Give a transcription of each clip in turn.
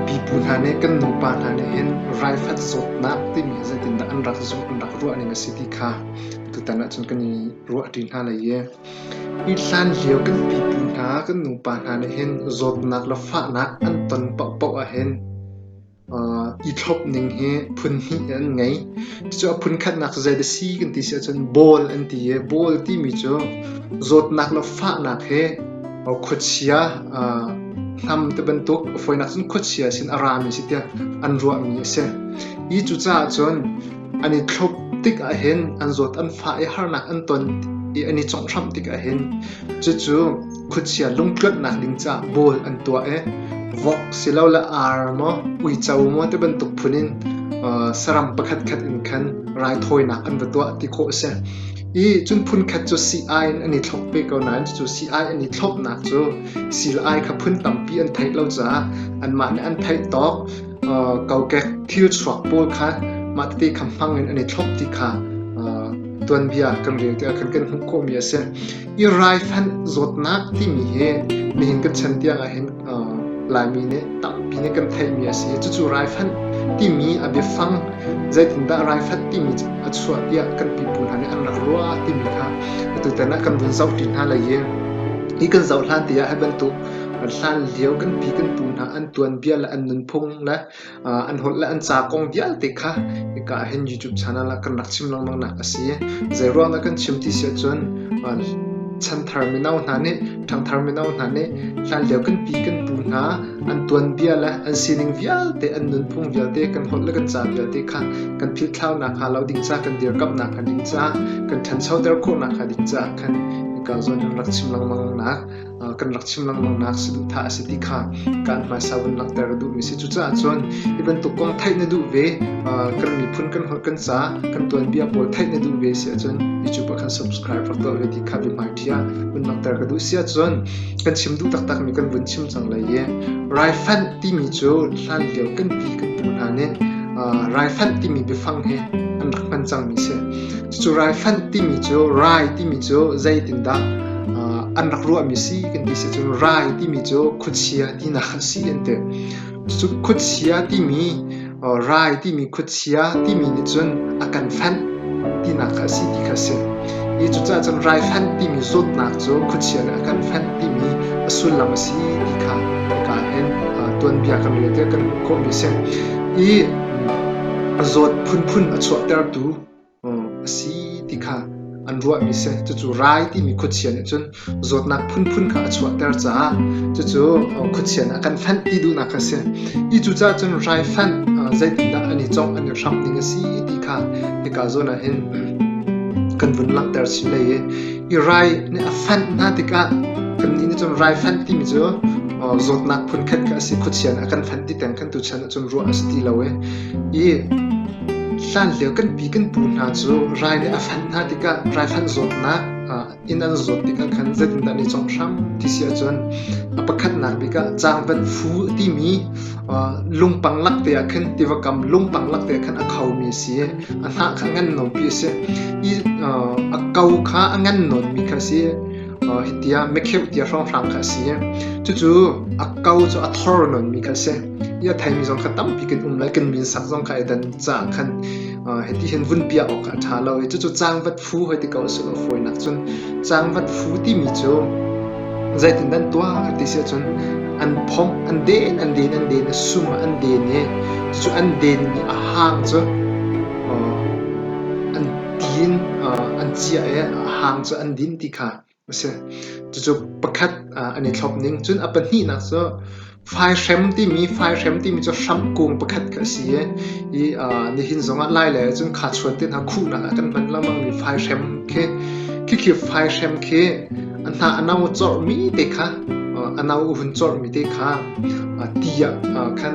ปีปูนหาเนี่ยกันนูปานหาเนี่ยเห็นไรฟัดสดนักที่มีจะติดอันรักสุดอันรักรัวนี่ก็สิที่ค่ะตุตานะจนกันนี่รัวดินหาเลยอีสันเลี้ยวกันปีปูนหากันนูปานหาเนี่ยเห็นสดนักละฟ้านักอันตนเปาะเห็นอีทบหนึ่งเฮพุนหิอันไงจะพุนขัดนักใจเดซีกันที่เสียจนบอลอันที่บอลที่มีจ้ะสดนักละฟ้านักเฮขุดเชียทำแต่บรรทุกฝอยนักจนขุดเชียสินอารามสิเดียอันรัวมีเสียอีจุจ้าจนอันนี้ทบติกเห็นอันสดอันฟ้าหานักอันตนอีอันนี้จงทำติกเห็นจู่ขุดเชียลุงกดนักดิงจ้าบอลอันตัววอกสิเราละอาร์มอุยเจ้ามัวแต่บรรทุกพุนินสรัมประคัดอินคันรายถอยนักอันตัวติโคเสอีจนพุนคัดจูซีไออันนี้ทบไปก่อนนั้นจูซีไออันนี้ทบนักจูซีไอขับพุนตั้มปีอันไทยเราจ้าอันมาในอันไทยตอกเกาแก่ทิวสวกโบลค่ะมาตีคำพังอันนี้ทบที่ค่ะตัวนเบียกันเรียกแต่กันหุ่นโคมีเสอีไรฟันจดนักที่มีมีเห็นกันฉันเตียงเห็นลายมีเนี่ยตั้งปีเนี่ยกันไทยมีสิจู่ไรฟันที่มีอภิฟังใจถึงได้ไรฟันที่มีอัศวะเดียกันปีปูนหันอันรักรัวที่มีค่ะตัวแต่นั้นกันบนเสาดินหาเลยอีกันเสาหลานเดียให้บรรทุกหลานเลี้ยวกันปีกันปูนหาอันตัวนเบียและอันนุนพงและอันหดและอันจากองเดียติค่ะอีกเห็น YouTube channel ละกันนักชิมลองมังนักสิใจร้อนละกันชิมที่เสียจนชั้น terminal นั้นเนี่ยทาง terminal นั้นเนี่ยหลานเลี้ยวกันปีกันปูนหาอันตัวนเบียและอันซีนิงเบียแต่อันนุนพงเบียแต่กันหดและกันจากเบียแต่ค่ะกันพิลเท่านักหาเราดิ่งจากกันเดียวกับนักกันดิ่งจากกันทันเช่าเดียวกับนักดิ่งจากกันก็ส่วนรักชิมลังมังนักกันรักชิมลังมังนักสุดท้ายสิที่ค่ะการมาสาวนักแต่ระดูมิสิจุจ้าจวนอีเป็นตุกองไทยในดูเวกันมีพุ่นกันหดกันซากันตัวเบียบอลไทยในดูเวเสียจวนยูทูบกัน subscribe ฟังตัวเวทีค่ะเป็นมาเดียเป็นนักแต่ระดูเสียจวนกันชิมดูตักมีกันบุญชิมจังเลยไรฟันที่มีโจหลานเดียวกันปีกันปูนาเนี่ยไรฟันที่มีไปฟังเฮอันรักมันจังมีเสียจู่ไรฟันที่มีโจไรที่มีโจใจตินดาอันรักรัวมีสิกันที่เสียจู่ไรที่มีโจขุดเชียที่นักสิอันเดจู่ขุดเชียที่มีไรที่มีขุดเชียที่มีนิจนอาการฟันที่นักสิที่เขาเสียอีจู่จ้าจนไรฟันที่มีสุดนักโจขุดเชียอาการฟันที่มีสุดลำสิที่เขาการเห็นตัวเบียกันเรียกกันก็มีเสียอีจดพุ่นอัศวะเตอร์ดูสิที่ค่ะอันรัวมีเสจู่ไรที่มีขุดเชียนจนจดนักพุ่นค่ะอัศวะเตอร์จ้าจู่ขุดเชียนอาการฟันที่ดูนักเสอีจู่จ้าจนไรฟันใจติดอันนี้จงอันนี้รับนิ่งสิที่ค่ะที่กาโซน่ะเห็นกันวุ่นลักเตอร์สิเลยอีไรเนี่ยฟันน่าที่ค่ะกันนี่จนไรฟันที่มีจู่จดนักพุ่นขัดกับสิขุดเชียนอาการฟันที่แต่งกันตุชันจนรัวสติเลวอีหลานเลี้ยวกันปีกันปูนหาจูไรเนี่ยฟันหาติกะไรฟันจดนักอินอันจดติกะขันจะติดในจงช้ำที่เสียจนประคัดนักบิกะจางวันฟูที่มีลุงปังลักเตียขันที่ว่ากำลุงปังลักเตียขันเขามีเสียอันหาขังงันนนปีเสียอีเกาขาอันงันนนมีข้าเสียฮิตยาไม่เข้าที่ร้องฟังข้าเสียจู่เกาจะทอร์นนมีข้าเสียยาไทยมีสองขัดตั้มปีกันเลยกันมีสักสองขัดดันจากขันเห็นที่เห็นวุ่นเปียออกท้าเราจู่จางวัดฟูให้ที่เก่าสุดฝอยนักจนจางวัดฟูที่มีโจใจถึงดันตัวที่เสียจนอันพมอันเดนซุ่มอันเดนเนี่ยจู่อันเดนมีห่างโจอันดินอันเจียห่างโจอันดินที่ค่ะเสียจู่ประคัดอันนี้ทบนิ่งจนอัปนี่นักโจไฟเข็มที่มีจะช้ำกุ้งประคัดกระสีอีนี่หินสองไล่เลยจนขาดส่วนเต้นหาคู่นักกันมันแล้วมันมีไฟเข็มคือไฟเข็มอันน่าอันเอาจอดมีเด็กค่ะอันเอาหุ่นจอดมีเด็กค่ะตีคัน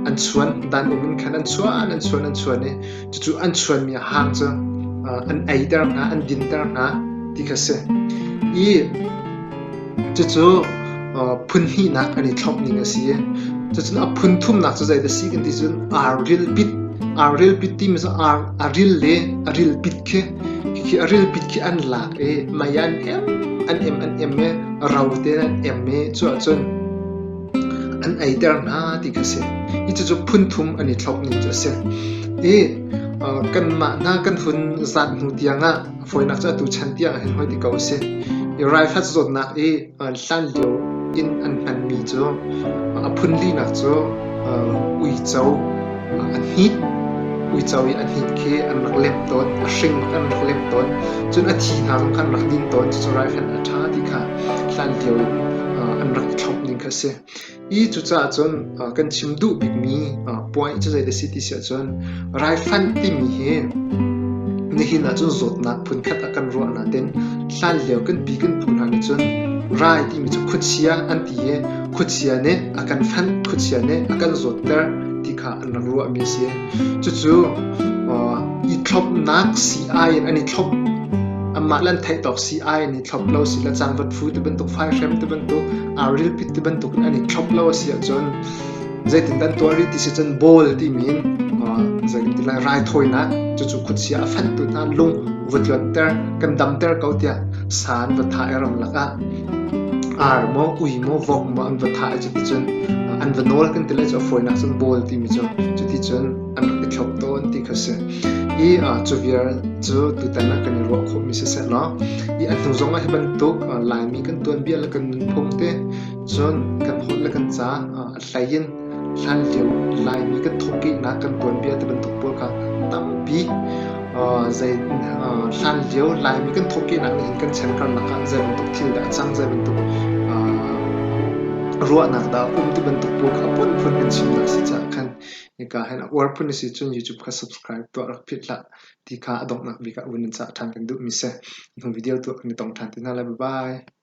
อันชวนดันอุ่นคันอันชวนเนี่ยจู่อันชวนมีห่างจ้ะอันไอเดอร์นะอันดินเดอร์นะที่เขาเสียอีจู่พุ่นหีนักอันนี้ชอบนี่นะสิจะจนพุ่นทุ่มนักจะใจแต่สิกันที่จนreal bitที่มันจะreal bitคือreal bitคืออันหลักมายันอันเอ็มเราเต้นอันเอ็มจน an ai ter na ti ka se I chu phun thum ani thlok ning cha se kan ma na kan hun zat nu tianga foinak cha tu chan tiang hen hoi ti ko se rai phat zot nak hlan lio in an han mi chu a phun li nak chu ui chau an hi ui chau an hi ke an rak lem ton a hring an rak lem ton chun a thi na long kan rak din ton chu rai phat a tha ti kha hlan lio an rak thop ning ka se Cucaah chun kan chim du big mi point chu zai the city sia chun Raifanh timi he ni hin a chun zot nak phun khat akan ro na ten hlan leo kan pi kan phun han chun rai timi chu Khuachia an ti he Khuachia ne akan phan Khuachia ne akan zot ter ti kha an rak ro mi se chu I thlop nak si ai ani thlop amma lan thei tok si ai ni thlop lo si la chang vat fu te ban tok phai rem te ban tok aril pit te ban tok ani thlop lo si a chon zai tin dan to ri ti se chon bol ti min zai tin la rai thoi na chu Khuachia phan tu na lung vutlon ter kan dam ter ko tia san va tha eram laka ar mo ui mo vok mo an va tha chu ti chon an va nol kan tele cho foi na chon bol ti mi chu ti chon an rak thlop ton ti khase chu viar chu tu tan na kan ro kho mi se lo an thu zonga he ban tuk Laimi kan Tuanbia la kan Nunphung te chon kan hol la kan cha thain hlan leo Laimi kan thoki na kan Tuanbia te ban tuk pol kha tampi zai hlan leo Laimi kan thoki na ni kan chen kan laka zai ban tuk thil da chang zai ban tuk ruwa nak da te ban tuk pol kha pon kan chim na si cha khan ka hen war pun si chun YouTube kha subscribe to rak philh ti kha adok nak bi ka un cha than kan du mi se video tu ni tong than tin la bye bye